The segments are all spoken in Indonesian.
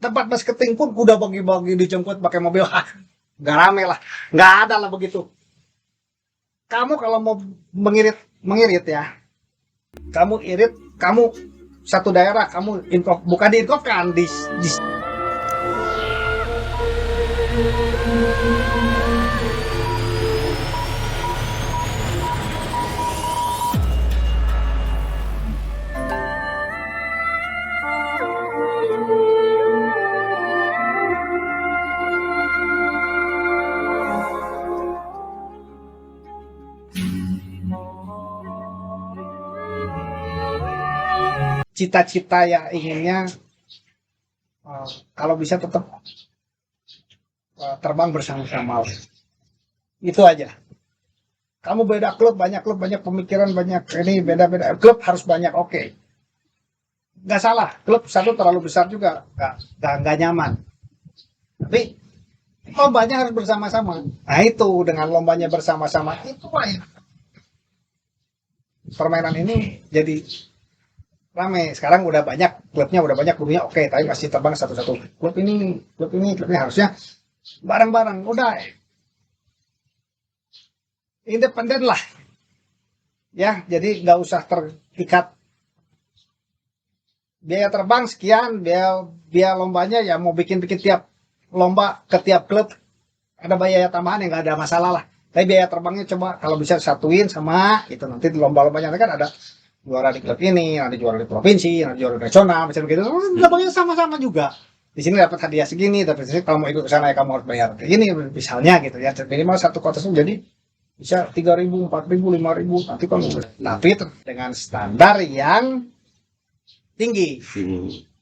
Tempat basketing pun udah bagi-bagi dijemput pakai mobil. Nggak rame lah, nggak ada lah begitu. Kamu kalau mau mengirit ya, kamu irit, kamu satu daerah, kamu info, bukan diinfokan di cita-cita ya inginnya kalau bisa tetap terbang bersama-sama. Itu aja. Kamu beda klub, banyak pemikiran, banyak ini, beda-beda klub harus banyak, oke. Nggak salah, klub satu terlalu besar juga, nggak nyaman. Tapi lombanya harus bersama-sama. Nah itu, dengan lombanya bersama-sama, itu ya. Permainan ini jadi rame. Sekarang udah banyak, klubnya udah banyak, dunia oke, tapi masih terbang satu-satu. Klub ini harusnya bareng-bareng, udah independen lah ya, jadi nggak usah terikat biaya terbang sekian, biaya lombanya ya mau bikin tiap lomba ke tiap klub ada biaya tambahan yang nggak ada masalah lah, tapi biaya terbangnya coba kalau bisa satuin sama itu, nanti di lomba-lombanya kan ada juara di klub ini, ada juara di provinsi, ada juara nasional macam gitu, lombanya sama-sama juga. Di sini dapat hadiah segini, tapi kalau mau ikut ke sana ya kamu harus bayar kayak gini misalnya gitu ya, minimal satu kotas jadi bisa 3.000, 4.000, 5.000 nanti kan, tapi dengan standar yang tinggi.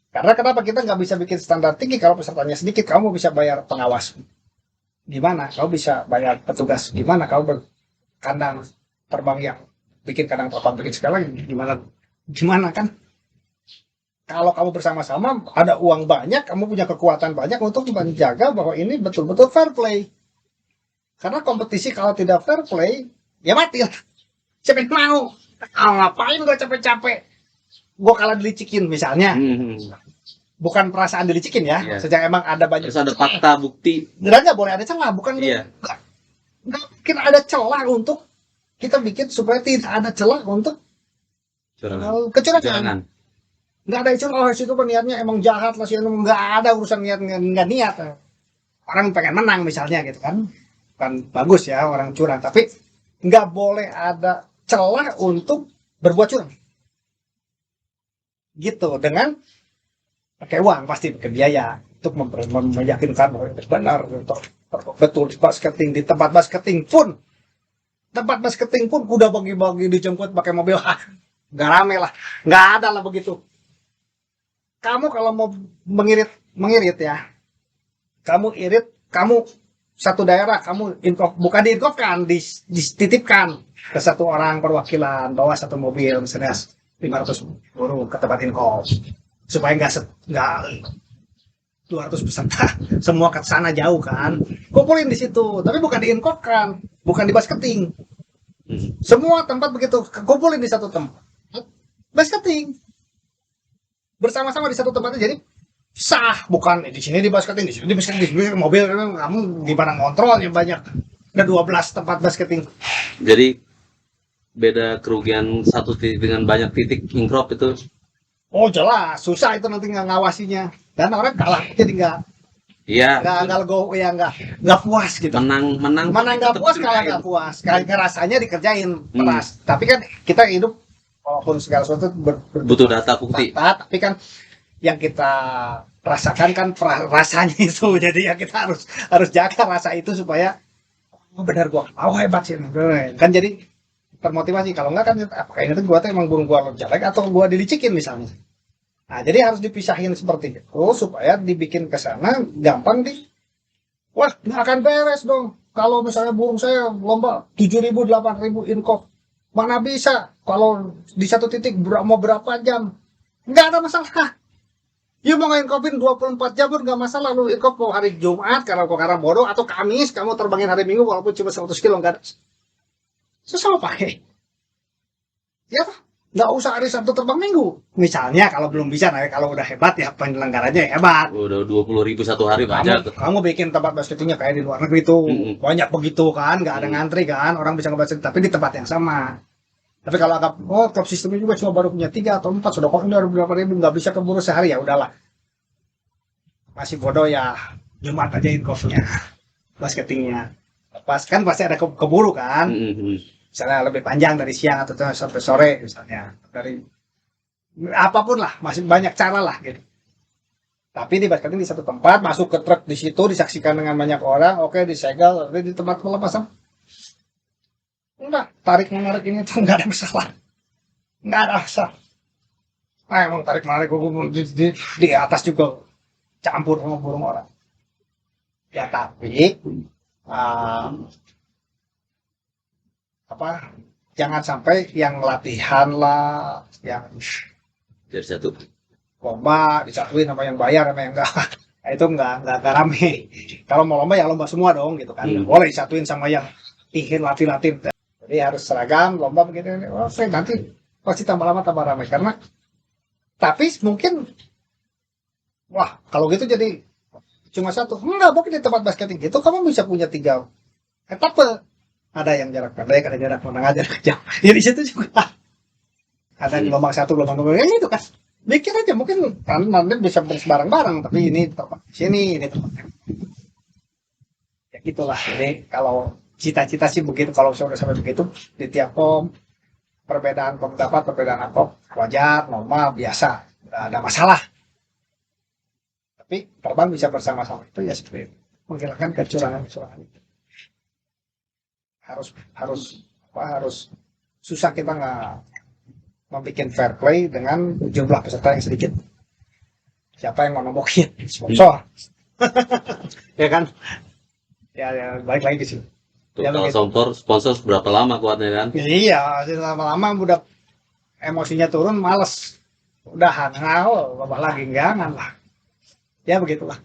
Karena kenapa kita nggak bisa bikin standar tinggi kalau pesertanya sedikit? Kamu bisa bayar pengawas gimana? Kamu bisa bayar petugas gimana? Kamu berkandang terbang yang bikin kandang terbang bikin segala gimana kan? Kalau kamu bersama-sama ada uang banyak, kamu punya kekuatan banyak untuk menjaga bahwa ini betul-betul fair play. Karena kompetisi kalau tidak fair play, ya mati lah. Siapa yang mau? Ngapain gue capek-capek? Gue kalah dilicikin misalnya. Bukan perasaan dilicikin ya. Yeah. Sejak emang ada banyak. Terus ada fakta, bukti. Nggak boleh ada celah. Bukan. Iya. Nggak bikin ada celah untuk kita bikin supaya tidak ada celah untuk kecurangan. Nggak ada isu, itu niatnya emang jahat lah sih. Nggak ada urusan nggak niat. Orang pengen menang misalnya gitu kan. Kan bagus ya orang curang, tapi nggak boleh ada celah untuk berbuat curang gitu, dengan pakai uang, pasti pakai biaya untuk meyakinkan bahwa itu benar, betul. Di tempat basketing pun udah bagi-bagi dijemput pakai mobil. Nggak rame lah, nggak ada lah begitu. Kamu kalau mau mengirit ya, kamu satu daerah, kamu bukan diinfokan, dititipkan ke satu orang perwakilan, bawa satu mobil misalnya 500 guru ke tempat info, supaya nggak 200 peserta semua ke sana jauh kan, kumpulin di situ, tapi bukan diinfokan, bukan di basketing, semua tempat begitu, kumpulin di satu tempat basketing bersama-sama di satu tempatnya, jadi sah, bukan di sini di basketing, di sini mobil, kamu gimana ngontrolnya banyak, ada 12 tempat basketing. Jadi beda kerugian satu titik dengan banyak titik ingkrop itu. Oh jelas, susah itu nanti nggak ngawasinya, dan orang kalah jadi nggak legowo ya, nggak puas gitu. Menang nggak puas, kalah nggak puas, kayak rasanya dikerjain keras, tapi kan kita hidup walaupun segala sesuatu butuh data bukti, tapi kan yang kita rasakan kan rasanya itu, jadi ya kita harus jaga rasa itu supaya benar gua hebat sih kan, jadi termotivasi. Kalau enggak kan apakah ini tuh gua tuh emang burung gua jelek atau gua dilicikin misalnya. Nah jadi harus dipisahin seperti itu supaya dibikin kesana gampang wah nggak akan beres dong kalau misalnya burung saya lomba 7.000 8.000 inkop, mana bisa kalau di satu titik mau berapa jam, nggak ada masalah. Ya mau ngainkopin 24 jam pun gak masalah. Lu inkop mau hari Jumat karena bodoh, atau Kamis kamu terbangin hari Minggu walaupun cuma 100 kilo, gak ada. Susah pakai. Ya nggak usah hari Sabtu terbang Minggu. Misalnya kalau belum bisa, nah kalau udah hebat ya penyelenggaranya hebat. Udah 20.000 satu hari banyak tuh. Kamu bikin tempat basketnya kayak di luar negeri tuh banyak begitu kan, nggak ada ngantri kan, orang bisa ngebasket tapi di tempat yang sama. Tapi kalau anggap klub sistemnya juga cuma baru punya 3 atau 4 sudah kok udah berapa ribu nggak bisa keburu sehari ya udahlah. Masih bodoh ya Jumat aja info-nya basketingnya. Pas kan pasti ada keburu kan. Misalnya lebih panjang dari siang atau sampai sore misalnya dari apapun lah masih banyak cara lah gitu. Tapi di basketing di satu tempat masuk ke truk di situ disaksikan dengan banyak orang, oke disegel di tempat pelepasan. Enggak, tarik menarik ini tuh nggak ada masalah, nggak ada masalah. Nah, emang tarik menarik di atas juga campur sama burung orang. Ya tapi jangan sampai yang latihan lah, yang Jadi satu. lomba disatuin sama yang bayar sama yang enggak. Nah, itu enggak rame. Kalau mau lomba ya lomba semua dong gitu kan. Boleh disatuin sama yang ingin latih-latih. Jadi harus seragam lomba begitu. Oke, nanti pasti tambah lama tambah ramai karena tapi mungkin wah kalau gitu jadi cuma satu. Enggak mungkin di tempat basketing gitu kamu bisa punya 3 etape. Ada yang jarak pendek, ada jarak menengah, jarak jauh. Ya di situ juga ada gelombang 1, gelombang 2, ya itu kan. Bikin aja mungkin kan nanti bisa bareng-bareng, tapi ini tempat di sini, ini tempatnya. Ya gitulah. Jadi kalau cita-cita sih begitu, kalau sudah sampai begitu di tiap pom perbedaan pendapat, perbedaan apa wajar, normal, biasa, tidak ada masalah. Tapi terbang bisa bersama-sama itu ya seperti itu. Menghilangkan kecurangan-kecurangan itu. Harus susah kita nggak membuat fair play dengan jumlah peserta yang sedikit. Siapa yang mau nombokin sponsor? Ya kan? Ya balik lagi ke sini. Ya, kalau sponsor berapa lama kuatnya kan? Iya, lama-lama udah emosinya turun, males. Udahan, babah lagi, jangan lah. Ya begitulah.